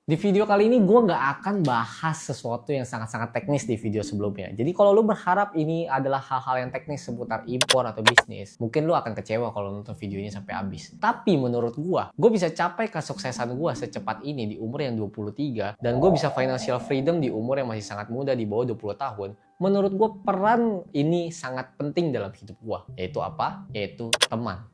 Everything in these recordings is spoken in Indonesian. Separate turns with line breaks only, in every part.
Di video kali ini gue nggak akan bahas sesuatu yang sangat-sangat teknis di video sebelumnya. Jadi kalau lu berharap ini adalah hal-hal yang teknis seputar impor atau bisnis, mungkin lu akan kecewa kalau nonton video ini sampai habis. Tapi menurut gue bisa capai kesuksesan gue secepat ini di umur yang 23, dan gue bisa financial freedom di umur yang masih sangat muda di bawah 20 tahun. Menurut gue peran ini sangat penting dalam hidup gue. Yaitu apa? Yaitu teman.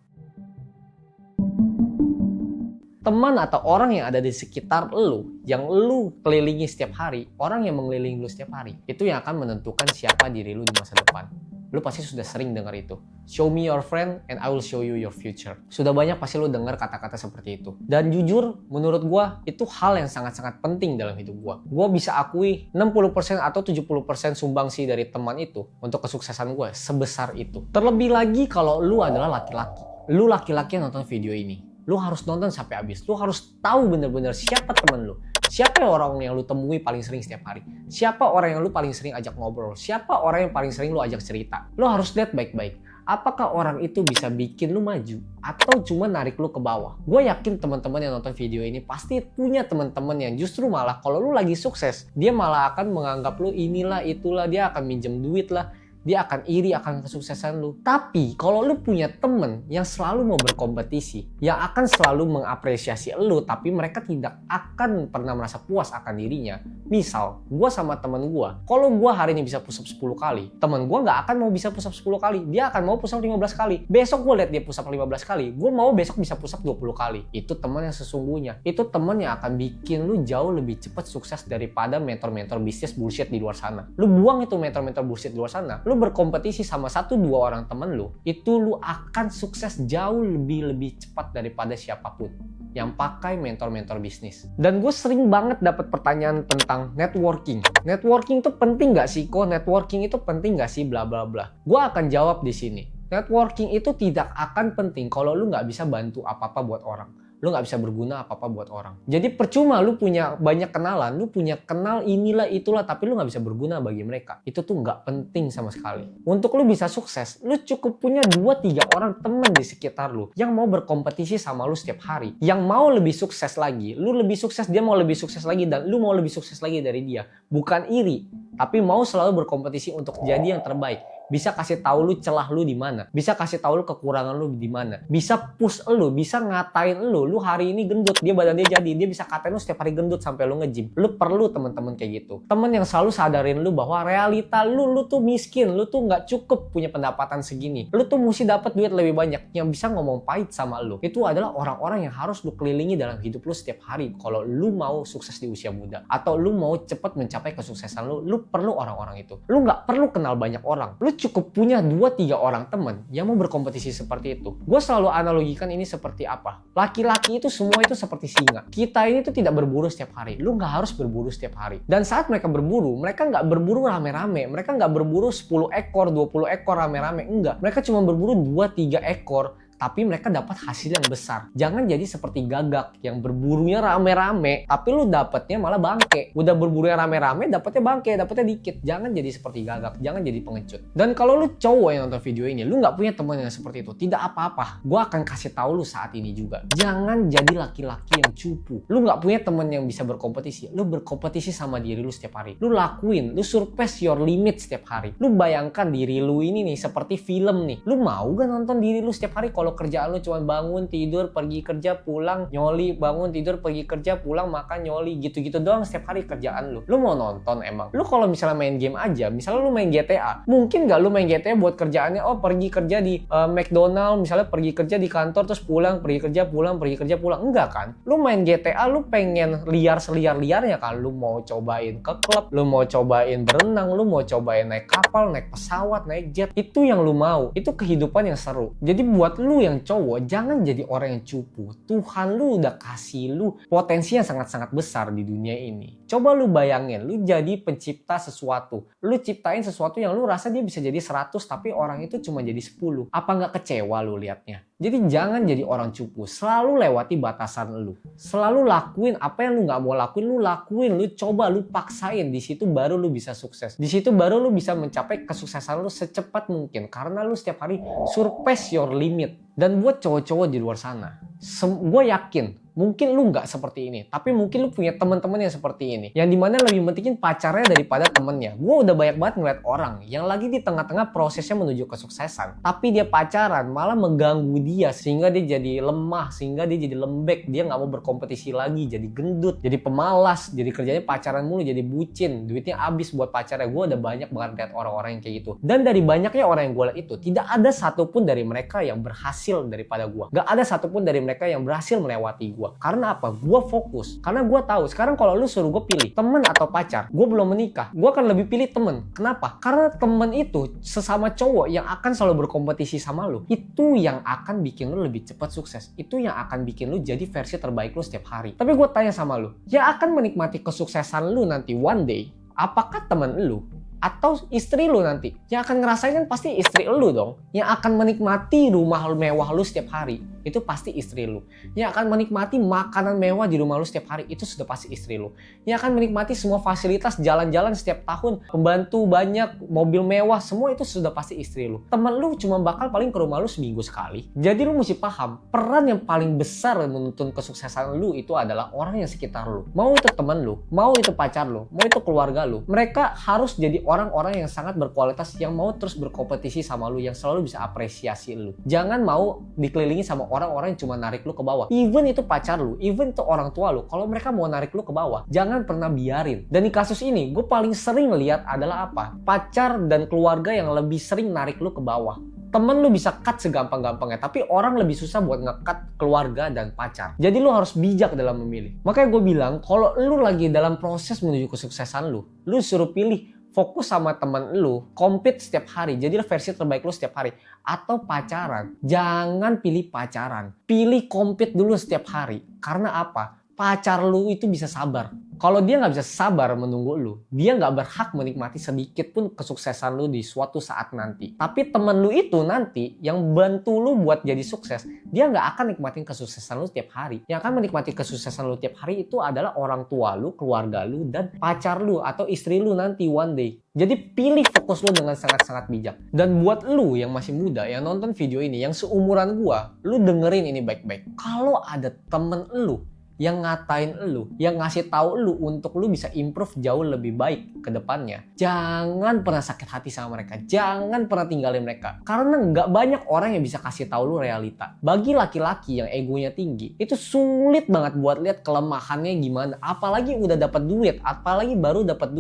Teman atau orang yang ada di sekitar lu, yang lu kelilingi setiap hari, orang yang mengelilingi lu setiap hari, itu yang akan menentukan siapa diri lu di masa depan. Lu pasti sudah sering dengar itu. Show me your friend and I will show you your future. Sudah banyak pasti lu dengar kata-kata seperti itu. Dan jujur, menurut gua, itu hal yang sangat-sangat penting dalam hidup gua. Gua bisa akui 60% atau 70% sumbangsi dari teman itu untuk kesuksesan gua sebesar itu. Terlebih lagi kalau lu adalah laki-laki. Lu laki-laki yang nonton video ini. Lu harus nonton sampai habis. Lu harus tahu bener-bener siapa temen lu. Siapa orang yang lu temui paling sering setiap hari. Siapa orang yang lu paling sering ajak ngobrol. Siapa orang yang paling sering lu ajak cerita. Lu harus lihat baik-baik. Apakah orang itu bisa bikin lu maju atau cuma narik lu ke bawah? Gue yakin teman-teman yang nonton video ini pasti punya teman-teman yang justru malah kalau lu lagi sukses, dia malah akan menganggap lu inilah itulah, dia akan minjem duit lah. Dia akan iri akan kesuksesan lu. Tapi kalau lu punya temen yang selalu mau berkompetisi, yang akan selalu mengapresiasi lu, tapi mereka tidak akan pernah merasa puas akan dirinya. Misal, gue sama temen gue, kalau gue hari ini bisa push up 10 kali, temen gue gak akan mau bisa push up 10 kali. Dia akan mau push up 15 kali. Besok gue lihat dia push up 15 kali, gue mau besok bisa push up 20 kali. Itu temen yang sesungguhnya. Itu temen yang akan bikin lu jauh lebih cepat sukses daripada mentor-mentor bisnis bullshit di luar sana. Lu buang itu mentor-mentor bullshit di luar sana. Lu berkompetisi sama 1-2 orang temen lu, itu lu akan sukses jauh lebih cepat daripada siapapun yang pakai mentor-mentor bisnis. Dan gue sering banget dapat pertanyaan tentang networking. Networking itu penting gak sih kok? Networking itu penting gak sih? Bla bla bla. Gue akan jawab di sini. Networking itu tidak akan penting kalau lu gak bisa bantu apa-apa buat orang. Lu gak bisa berguna apa-apa buat orang. Jadi percuma lu punya banyak kenalan, lu punya kenal inilah itulah, tapi lu gak bisa berguna bagi mereka. Itu tuh gak penting sama sekali. Untuk lu bisa sukses, lu cukup punya 2-3 orang temen di sekitar lu yang mau berkompetisi sama lu setiap hari. Yang mau lebih sukses lagi. Lu lebih sukses, dia mau lebih sukses lagi, dan lu mau lebih sukses lagi dari dia. Bukan iri, tapi mau selalu berkompetisi untuk jadi yang terbaik. Bisa kasih tahu lu celah lu di mana, bisa kasih tahu lu kekurangan lu di mana, bisa push lu, bisa ngatain lu hari ini gendut, dia badan dia jadi, dia bisa katain lu setiap hari gendut sampai lu nge-gym. Lu perlu teman-teman kayak gitu. Temen yang selalu sadarin lu bahwa realita lu tuh miskin, lu tuh nggak cukup punya pendapatan segini. Lu tuh mesti dapat duit lebih banyak, yang bisa ngomong pahit sama lu. Itu adalah orang-orang yang harus lu kelilingi dalam hidup lu setiap hari. Kalau lu mau sukses di usia muda atau lu mau cepat mencapai kesuksesan lu perlu orang-orang itu. Lu nggak perlu kenal banyak orang. Lu cukup punya 2-3 orang temen yang mau berkompetisi seperti itu. Gue selalu analogikan ini seperti apa? Laki-laki itu semua itu seperti singa. Kita ini tuh tidak berburu setiap hari. Lu nggak harus berburu setiap hari. Dan saat mereka berburu, mereka nggak berburu rame-rame. Mereka nggak berburu 10 ekor, 20 ekor rame-rame. Enggak. Mereka cuma berburu 2-3 ekor. Tapi mereka dapat hasil yang besar. Jangan jadi seperti gagak yang berburunya rame-rame, tapi lu dapatnya malah bangke. Udah berburunya rame-rame, dapatnya bangke, dapatnya dikit. Jangan jadi seperti gagak, jangan jadi pengecut. Dan kalau lu cowok yang nonton video ini, lu nggak punya teman yang seperti itu, tidak apa-apa. Gua akan kasih tahu lu saat ini juga. Jangan jadi laki-laki yang cupu. Lu nggak punya teman yang bisa berkompetisi. Lu berkompetisi sama diri lu setiap hari. Lu lakuin, lu surpass your limit setiap hari. Lu bayangkan diri lu ini nih seperti film nih. Lu mau gak nonton diri lu setiap hari kalau kerjaan lu cuma bangun, tidur, pergi kerja, pulang, nyoli, bangun, tidur, pergi kerja, pulang, makan, nyoli, gitu-gitu doang setiap hari kerjaan lu. Lu mau nonton emang? Lu kalau misalnya main game aja, misalnya lu main GTA, mungkin gak lu main GTA buat kerjaannya, oh pergi kerja di McDonald, misalnya pergi kerja di kantor, terus pulang, pergi kerja, pulang, pergi kerja, pulang. Enggak kan? Lu main GTA, lu pengen liar seliar-liarnya kan? Lu mau cobain ke klub, lu mau cobain berenang, lu mau cobain naik kapal, naik pesawat, naik jet. Itu yang lu mau. Itu kehidupan yang seru. Jadi buat lu yang cowok, jangan jadi orang yang cupu. Tuhan lu udah kasih lu potensi yang sangat-sangat besar di dunia ini. Coba lu bayangin, lu jadi pencipta sesuatu. Lu ciptain sesuatu yang lu rasa dia bisa jadi 100, tapi orang itu cuma jadi 10. Apa nggak kecewa lu liatnya? Jadi jangan jadi orang cupu. Selalu lewati batasan lu. Selalu lakuin apa yang lu nggak mau lakuin, lu lakuin. Lu coba, lu paksain. Di situ baru lu bisa sukses. Di situ baru lu bisa mencapai kesuksesan lu secepat mungkin. Karena lu setiap hari surpass your limit. Dan buat cowok-cowok di luar sana, gue yakin Mungkin lu nggak seperti ini, tapi mungkin lu punya teman-teman yang seperti ini, yang dimana lebih pentingin pacarnya daripada temennya. Gue udah banyak banget ngeliat orang yang lagi di tengah-tengah prosesnya menuju kesuksesan, tapi dia pacaran malah mengganggu dia sehingga dia jadi lemah, sehingga dia jadi lembek, dia nggak mau berkompetisi lagi, jadi gendut, jadi pemalas, jadi kerjanya pacaran mulu, jadi bucin, duitnya habis buat pacarnya. Gue udah banyak banget lihat orang-orang yang kayak gitu. Dan dari banyaknya orang yang gue lihat itu, tidak ada satupun dari mereka yang berhasil daripada gue. Gak ada satupun dari mereka yang berhasil melewati gue. Karena apa? Gue fokus. Karena gue tahu sekarang kalau lu suruh gue pilih temen atau pacar, gue belum menikah, gue akan lebih pilih temen. Kenapa? Karena temen itu sesama cowok yang akan selalu berkompetisi sama lu. Itu yang akan bikin lu lebih cepat sukses. Itu yang akan bikin lu jadi versi terbaik lu setiap hari. Tapi gue tanya sama lu, yang akan menikmati kesuksesan lu nanti one day, apakah temen lu atau istri lu nanti? Yang akan ngerasain kan pasti istri lu dong. Yang akan menikmati rumah mewah lu setiap hari, itu pasti istri lu. Yang akan menikmati makanan mewah di rumah lu setiap hari, itu sudah pasti istri lu. Yang akan menikmati semua fasilitas jalan-jalan setiap tahun, pembantu banyak, mobil mewah, semua itu sudah pasti istri lu. Temen lu cuma bakal paling ke rumah lu seminggu sekali. Jadi lu mesti paham, peran yang paling besar menuntun kesuksesan lu itu adalah orang yang sekitar lu. Mau itu temen lu, mau itu pacar lu, mau itu keluarga lu. Mereka harus jadi orang-orang yang sangat berkualitas, yang mau terus berkompetisi sama lu, yang selalu bisa apresiasi lu. Jangan mau dikelilingi sama orang-orang yang cuma narik lu ke bawah. Even itu pacar lu, even itu orang tua lu, kalau mereka mau narik lu ke bawah, jangan pernah biarin. Dan di kasus ini, gue paling sering lihat adalah apa? Pacar dan keluarga yang lebih sering narik lu ke bawah. Temen lu bisa cut segampang-gampangnya, tapi orang lebih susah buat nge-cut keluarga dan pacar. Jadi lu harus bijak dalam memilih. Makanya gue bilang, kalau lu lagi dalam proses menuju kesuksesan lu suruh pilih fokus sama temen lu, compete setiap hari, jadilah versi terbaik lu setiap hari. Atau pacaran, jangan pilih pacaran, pilih compete dulu setiap hari. Karena apa? Pacar lu itu bisa sabar. Kalau dia nggak bisa sabar menunggu lu, dia nggak berhak menikmati sedikit pun kesuksesan lu di suatu saat nanti. Tapi temen lu itu nanti yang bantu lu buat jadi sukses, dia nggak akan nikmatin kesuksesan lu tiap hari. Yang akan menikmati kesuksesan lu tiap hari itu adalah orang tua lu, keluarga lu, dan pacar lu atau istri lu nanti one day. Jadi pilih fokus lu dengan sangat-sangat bijak. Dan buat lu yang masih muda, yang nonton video ini, yang seumuran gua, lu dengerin ini baik-baik. Kalau ada temen lu yang ngatain lu, yang ngasih tahu lu untuk lu bisa improve jauh lebih baik ke depannya, jangan pernah sakit hati sama mereka, jangan pernah tinggalin mereka. Karena nggak banyak orang yang bisa kasih tahu lu realita. Bagi laki-laki yang egonya tinggi, itu sulit banget buat lihat kelemahannya gimana. Apalagi udah dapat duit, apalagi baru dapat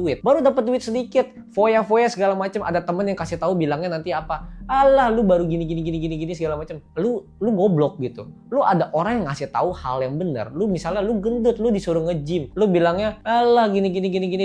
duit sedikit, foya-foya segala macam. Ada temen yang kasih tahu bilangnya nanti apa? Alah, lu baru gini segala macam. Lu goblok gitu. Lu ada orang yang ngasih tahu hal yang benar. Lu misalnya lu gendut, lu disuruh nge-gym, lu bilangnya alah gini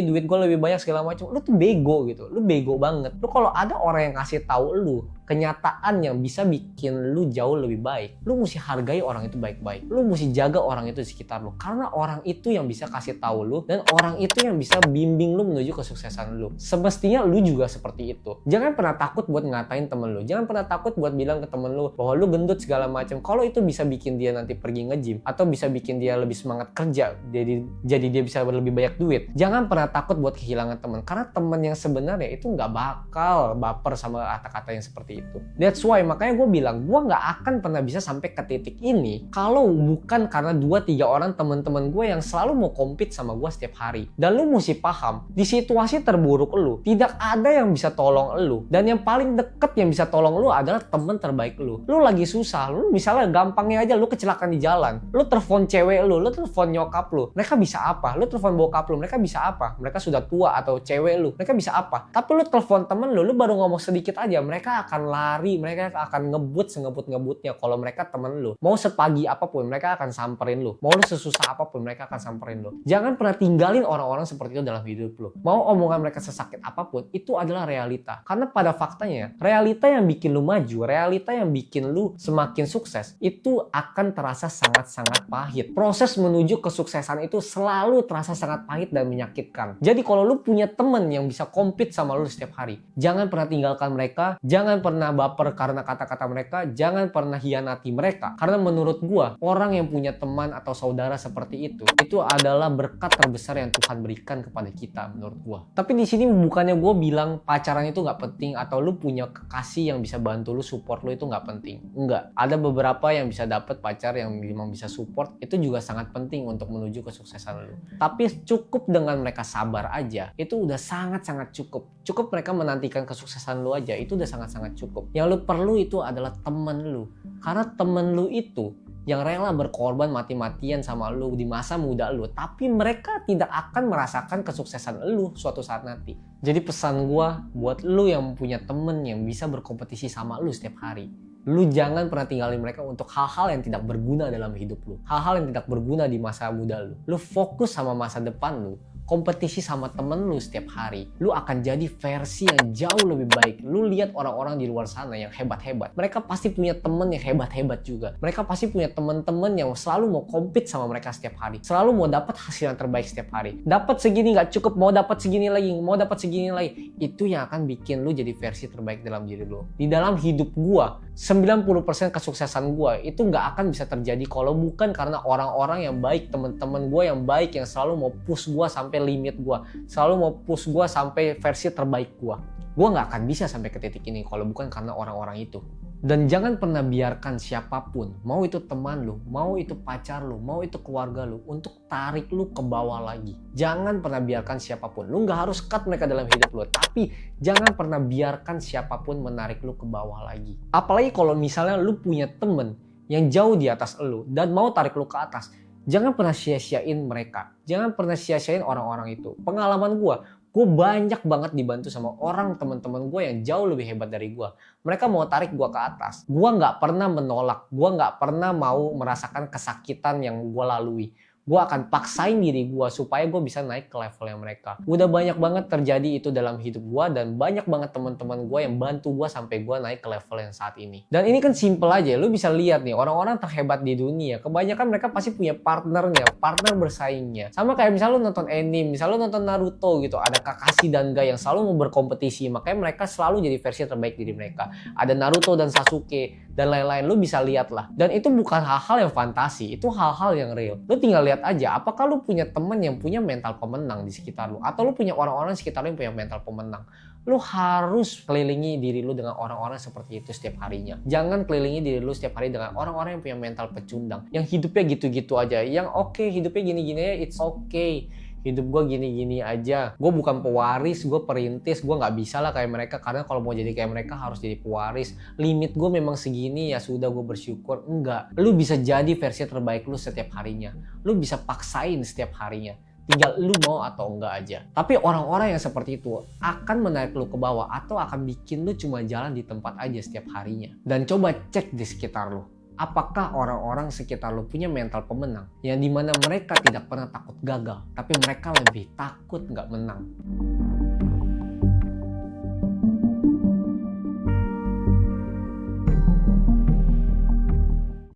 duit gue lebih banyak segala macam. Lu tuh bego gitu. Lu bego banget. Lu kalau ada orang yang ngasih tahu lu kenyataan yang bisa bikin lu jauh lebih baik, lu mesti hargai orang itu baik-baik. Lu mesti jaga orang itu di sekitar lu. Karena orang itu yang bisa kasih tahu lu, dan orang itu yang bisa bimbing lu menuju kesuksesan lu. Semestinya lu juga seperti itu. Jangan pernah takut buat ngatain temen lu. Jangan pernah takut buat bilang ke temen lu bahwa lu gendut segala macam. Kalau itu bisa bikin dia nanti pergi nge-gym, atau bisa bikin dia lebih semangat kerja, jadi dia bisa lebih banyak duit. Jangan pernah takut buat kehilangan teman. Karena temen yang sebenarnya itu nggak bakal baper sama kata-kata yang seperti itu. That's why makanya gue bilang gue nggak akan pernah bisa sampai ke titik ini kalau bukan karena 2-3 orang teman-teman gue yang selalu mau compete sama gue setiap hari. Dan lu mesti paham, di situasi terburuk lu tidak ada yang bisa tolong lu, dan yang paling deket yang bisa tolong lu adalah temen terbaik lu. Lu lagi susah, lu misalnya gampangnya aja lu kecelakaan di jalan, lu telepon cewek lu telepon nyokap lu, mereka bisa apa? Lu telepon bokap lu, mereka bisa apa? Mereka sudah tua, atau cewek lu, mereka bisa apa? Tapi lu telepon temen lu baru ngomong sedikit aja, mereka akan lari, mereka akan ngebut sengebut-ngebutnya. Kalau mereka temen lu, mau sepagi apapun mereka akan samperin lu, mau lu sesusah apapun mereka akan samperin lu. Jangan pernah tinggalin orang-orang seperti itu dalam hidup lu. Mau omongan mereka sesakit apapun, itu adalah realita. Karena pada faktanya, realita yang bikin lu maju, realita yang bikin lu semakin sukses, itu akan terasa sangat-sangat pahit. Proses menuju kesuksesan itu selalu terasa sangat pahit dan menyakitkan. Jadi kalau lu punya temen yang bisa compete sama lu setiap hari, jangan pernah tinggalkan mereka, jangan pernah pernah baper karena kata-kata mereka, jangan pernah hianati mereka. Karena menurut gua, orang yang punya teman atau saudara seperti itu adalah berkat terbesar yang Tuhan berikan kepada kita menurut gua. Tapi di sini bukannya gua bilang pacaran itu nggak penting atau lu punya kekasih yang bisa bantu lu, support lu itu nggak penting. Enggak. Ada beberapa yang bisa dapet pacar yang memang bisa support, itu juga sangat penting untuk menuju kesuksesan lu. Tapi cukup dengan mereka sabar aja, itu udah sangat-sangat cukup. Cukup mereka menantikan kesuksesan lu aja, itu udah sangat-sangat cukup. Yang lu perlu itu adalah temen lu. Karena temen lu itu yang rela berkorban mati-matian sama lu di masa muda lu, tapi mereka tidak akan merasakan kesuksesan lu suatu saat nanti. Jadi pesan gua buat lu yang punya temen yang bisa berkompetisi sama lu setiap hari, lu jangan pernah tinggalin mereka untuk hal-hal yang tidak berguna dalam hidup lu. Hal-hal yang tidak berguna di masa muda lu. Lu fokus sama masa depan lu. Kompetisi sama temen lu setiap hari. Lu akan jadi versi yang jauh lebih baik. Lu lihat orang-orang di luar sana yang hebat-hebat. Mereka pasti punya temen yang hebat-hebat juga. Mereka pasti punya temen-temen yang selalu mau compete sama mereka setiap hari. Selalu mau dapat hasil yang terbaik setiap hari. Dapat segini gak cukup, mau dapat segini lagi, mau dapat segini lagi. Itu yang akan bikin lu jadi versi terbaik dalam diri lu. Di dalam hidup gua, 90% kesuksesan gua itu gak akan bisa terjadi kalau bukan karena orang-orang yang baik, temen-temen gua yang baik, yang selalu mau push gua sampai limit gua, selalu mau push gua sampai versi terbaik gua. Gua nggak akan bisa sampai ke titik ini kalau bukan karena orang-orang itu. Dan jangan pernah biarkan siapapun, mau itu teman lu, mau itu pacar lu, mau itu keluarga lu, untuk tarik lu ke bawah lagi. Jangan pernah biarkan siapapun. Lu nggak harus cut mereka dalam hidup lu, tapi jangan pernah biarkan siapapun menarik lu ke bawah lagi. Apalagi kalau misalnya lu punya temen yang jauh di atas lu dan mau tarik lu ke atas. Jangan pernah sia-siain mereka. Jangan pernah sia-siain orang-orang itu. Pengalaman gue banyak banget dibantu sama orang teman-teman gue yang jauh lebih hebat dari gue. Mereka mau tarik gue ke atas. Gue nggak pernah menolak. Gue nggak pernah mau merasakan kesakitan yang gue lalui. Gue akan paksain diri gue supaya gue bisa naik ke levelnya mereka. Udah banyak banget terjadi itu dalam hidup gue dan banyak banget teman-teman gue yang bantu gue sampai gue naik ke level yang saat ini. Dan ini kan simple aja, lu bisa lihat nih orang-orang terhebat di dunia. Kebanyakan mereka pasti punya partnernya, partner bersaingnya. Sama kayak misalnya lu nonton anime, misalnya lu nonton Naruto gitu, ada Kakashi dan Gai yang selalu mau berkompetisi, makanya mereka selalu jadi versi terbaik diri mereka. Ada Naruto dan Sasuke dan lain-lain, lu bisa lihat lah. Dan itu bukan hal-hal yang fantasi, itu hal-hal yang real. Lu tinggal lihat aja, apakah lu punya temen yang punya mental pemenang di sekitar lu, atau lu punya orang-orang di sekitar lu yang punya mental pemenang. Lu harus kelilingi diri lu dengan orang-orang seperti itu setiap harinya. Jangan kelilingi diri lu setiap hari dengan orang-orang yang punya mental pecundang, yang hidupnya gitu-gitu aja, yang oke, hidupnya gini-gini aja, it's okay. Hidup gue gini-gini aja. Gue bukan pewaris, gue perintis. Gue gak bisa lah kayak mereka. Karena kalau mau jadi kayak mereka harus jadi pewaris. Limit gue memang segini, ya sudah gue bersyukur. Enggak. Lu bisa jadi versi terbaik lu setiap harinya. Lu bisa paksain setiap harinya. Tinggal lu mau atau enggak aja. Tapi orang-orang yang seperti itu akan menarik lu ke bawah atau akan bikin lu cuma jalan di tempat aja setiap harinya. Dan coba cek di sekitar lu. Apakah orang-orang sekitar lu punya mental pemenang yang dimana mereka tidak pernah takut gagal, tapi mereka lebih takut nggak menang.